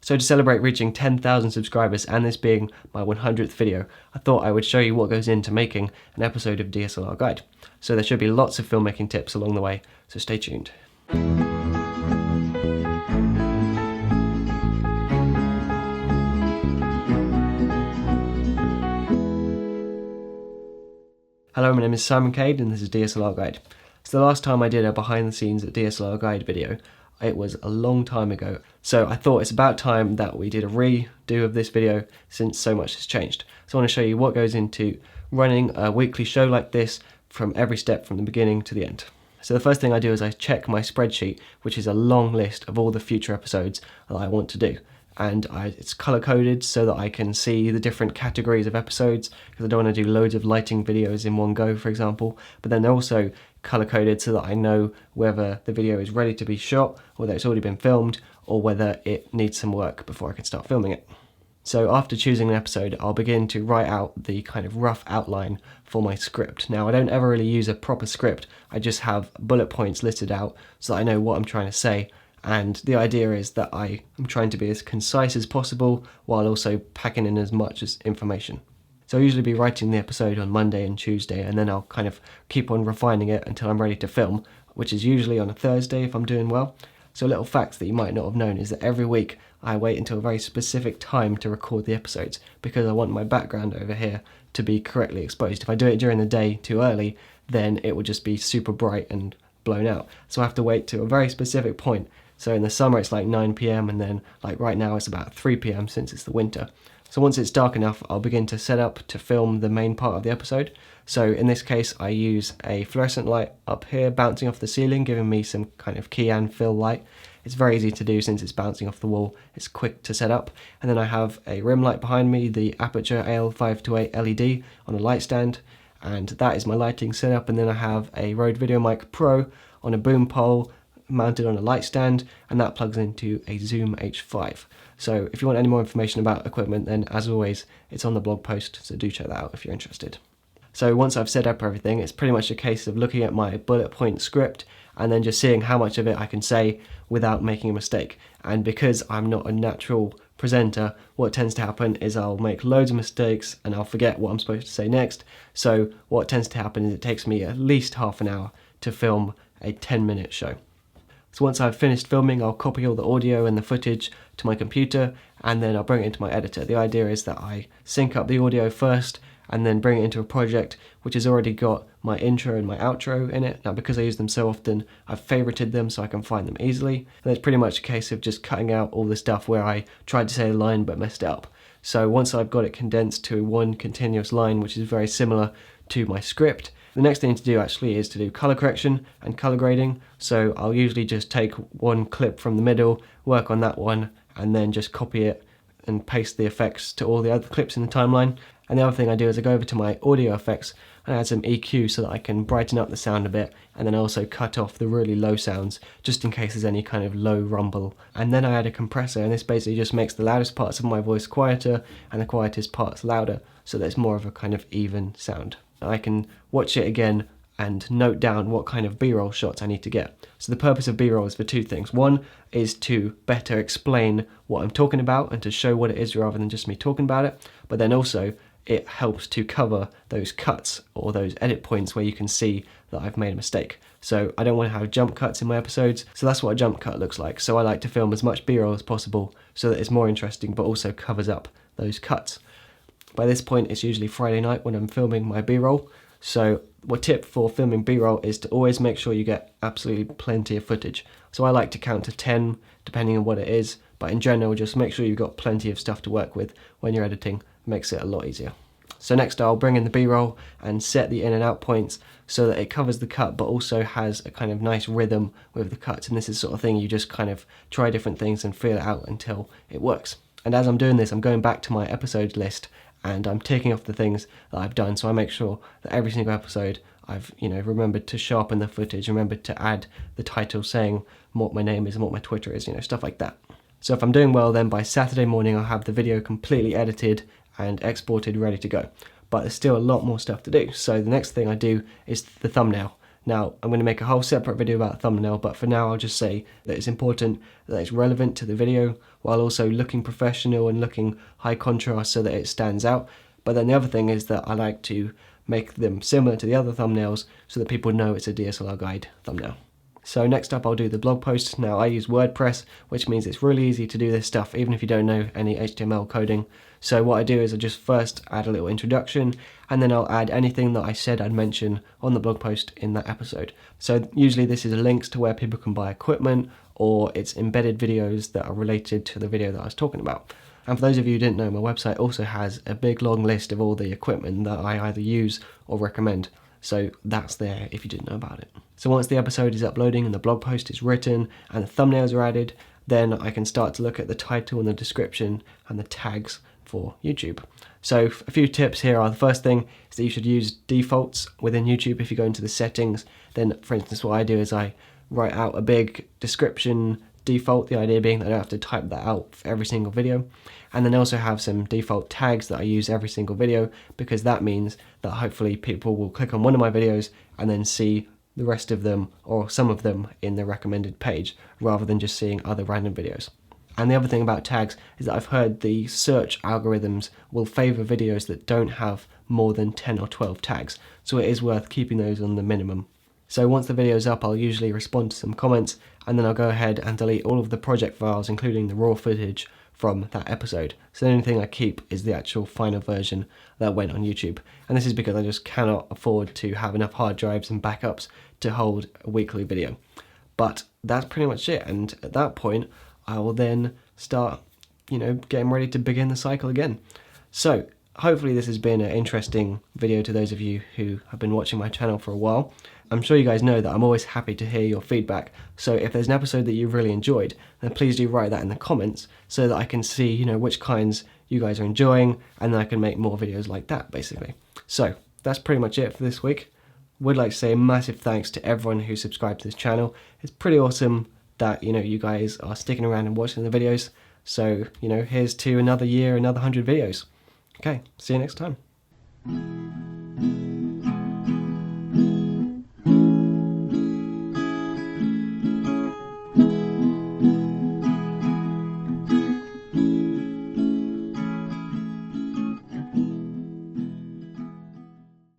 So to celebrate reaching 10,000 subscribers and this being my 100th video, I thought I would show you what goes into making an episode of DSLR Guide. So there should be lots of filmmaking tips along the way, so stay tuned. Hello, my name is Simon Cade and this is DSLR Guide. So the last time I did a behind the scenes DSLR Guide video, it was a long time ago. So I thought it's about time that we did a redo of this video since so much has changed. So I want to show you what goes into running a weekly show like this from every step from the beginning to the end. So the first thing I do is I check my spreadsheet, which is a long list of all the future episodes that I want to do. And it's color coded so that I can see the different categories of episodes, because I don't want to do loads of lighting videos in one go, for example. But then they're also color coded so that I know whether the video is ready to be shot, whether it's already been filmed, or whether it needs some work before I can start filming it. So after choosing an episode, I'll begin to write out the kind of rough outline for my script. Now, I don't ever really use a proper script. I just have bullet points listed out so that I know what I'm trying to say. And the idea is that I am trying to be as concise as possible while also packing in as much as information. So I'll usually be writing the episode on Monday and Tuesday, and then I'll kind of keep on refining it until I'm ready to film, which is usually on a Thursday if I'm doing well. So little facts that you might not have known is that every week I wait until a very specific time to record the episodes because I want my background over here to be correctly exposed. If I do it during the day too early, then it would just be super bright and blown out. So I have to wait to a very specific point. So in the summer it's like 9 PM and then like right now it's about 3 PM since it's the winter. So once it's dark enough, I'll begin to set up to film the main part of the episode. So in this case, I use a fluorescent light up here bouncing off the ceiling, giving me some kind of key and fill light. It's very easy to do since it's bouncing off the wall. It's quick to set up. And then I have a rim light behind me, the Aperture AL528 LED on a light stand. And that is my lighting setup. And then I have a Rode VideoMic Pro on a boom pole mounted on a light stand, and that plugs into a Zoom H5. So if you want any more information about equipment, then as always, it's on the blog post, so do check that out if you're interested. So once I've set up everything, it's pretty much a case of looking at my bullet point script and then just seeing how much of it I can say without making a mistake. And because I'm not a natural presenter, what tends to happen is I'll make loads of mistakes and I'll forget what I'm supposed to say next. So what tends to happen is it takes me at least half an hour to film a 10-minute show. So once I've finished filming, I'll copy all the audio and the footage to my computer and then I'll bring it into my editor. The idea is that I sync up the audio first and then bring it into a project which has already got my intro and my outro in it. Now because I use them so often, I've favorited them so I can find them easily. And it's pretty much a case of just cutting out all the stuff where I tried to say a line but messed it up. So once I've got it condensed to one continuous line, which is very similar to my script, the next thing to do actually is to do color correction and color grading. So I'll usually just take one clip from the middle, work on that one, and then just copy it and paste the effects to all the other clips in the timeline. And the other thing I do is I go over to my audio effects and add some EQ so that I can brighten up the sound a bit, and then also cut off the really low sounds just in case there's any kind of low rumble. And then I add a compressor, and this basically just makes the loudest parts of my voice quieter and the quietest parts louder, so there's more of a kind of even sound. I can watch it again and note down what kind of B-roll shots I need to get. So the purpose of B-roll is for two things. One is to better explain what I'm talking about and to show what it is rather than just me talking about it. But then also it helps to cover those cuts or those edit points where you can see that I've made a mistake. So I don't want to have jump cuts in my episodes. So that's what a jump cut looks like. So I like to film as much B-roll as possible so that it's more interesting but also covers up those cuts. By this point, it's usually Friday night when I'm filming my B-roll. So a tip for filming B-roll is to always make sure you get absolutely plenty of footage. So I like to count to 10, depending on what it is. But in general, just make sure you've got plenty of stuff to work with when you're editing. It makes it a lot easier. So next I'll bring in the B-roll and set the in and out points so that it covers the cut but also has a kind of nice rhythm with the cuts. And this is the sort of thing you just kind of try different things and feel it out until it works. And as I'm doing this, I'm going back to my episodes list and I'm ticking off the things that I've done, so I make sure that every single episode I've remembered to sharpen the footage, remembered to add the title saying what my name is and what my Twitter is, stuff like that. So if I'm doing well, then by Saturday morning I'll have the video completely edited and exported, ready to go. But there's still a lot more stuff to do. So the next thing I do is the thumbnail. Now, I'm going to make a whole separate video about thumbnail, but for now I'll just say that it's important that it's relevant to the video while also looking professional and looking high contrast so that it stands out. But then the other thing is that I like to make them similar to the other thumbnails so that people know it's a DSLR guide thumbnail. So next up I'll do the blog post. Now I use WordPress, which means it's really easy to do this stuff even if you don't know any HTML coding. So what I do is I just first add a little introduction, and then I'll add anything that I said I'd mention on the blog post in that episode. So usually this is links to where people can buy equipment, or it's embedded videos that are related to the video that I was talking about. And for those of you who didn't know, my website also has a big long list of all the equipment that I either use or recommend. So that's there if you didn't know about it. So once the episode is uploading and the blog post is written and the thumbnails are added, then I can start to look at the title and the description and the tags for YouTube. So a few tips here are, the first thing is that you should use defaults within YouTube. If you go into the settings, then for instance what I do is I write out a big description default, the idea being that I don't have to type that out for every single video. And then I also have some default tags that I use every single video, because that means that hopefully people will click on one of my videos and then see the rest of them or some of them in the recommended page rather than just seeing other random videos. And the other thing about tags is that I've heard the search algorithms will favor videos that don't have more than 10 or 12 tags, so it is worth keeping those on the minimum. So once the video is up, I'll usually respond to some comments, and then I'll go ahead and delete all of the project files, including the raw footage from that episode. So the only thing I keep is the actual final version that went on YouTube. And this is because I just cannot afford to have enough hard drives and backups to hold a weekly video. But that's pretty much it, and at that point I will then start, getting ready to begin the cycle again. So hopefully this has been an interesting video to those of you who have been watching my channel for a while. I'm sure you guys know that I'm always happy to hear your feedback, so if there's an episode that you really enjoyed, then please do write that in the comments so that I can see, which kinds you guys are enjoying, and then I can make more videos like that, basically. So that's pretty much it for this week. Would like to say a massive thanks to everyone who subscribed to this channel. It's pretty awesome that, you guys are sticking around and watching the videos. So, here's to another year, another 100 videos. Okay, see you next time.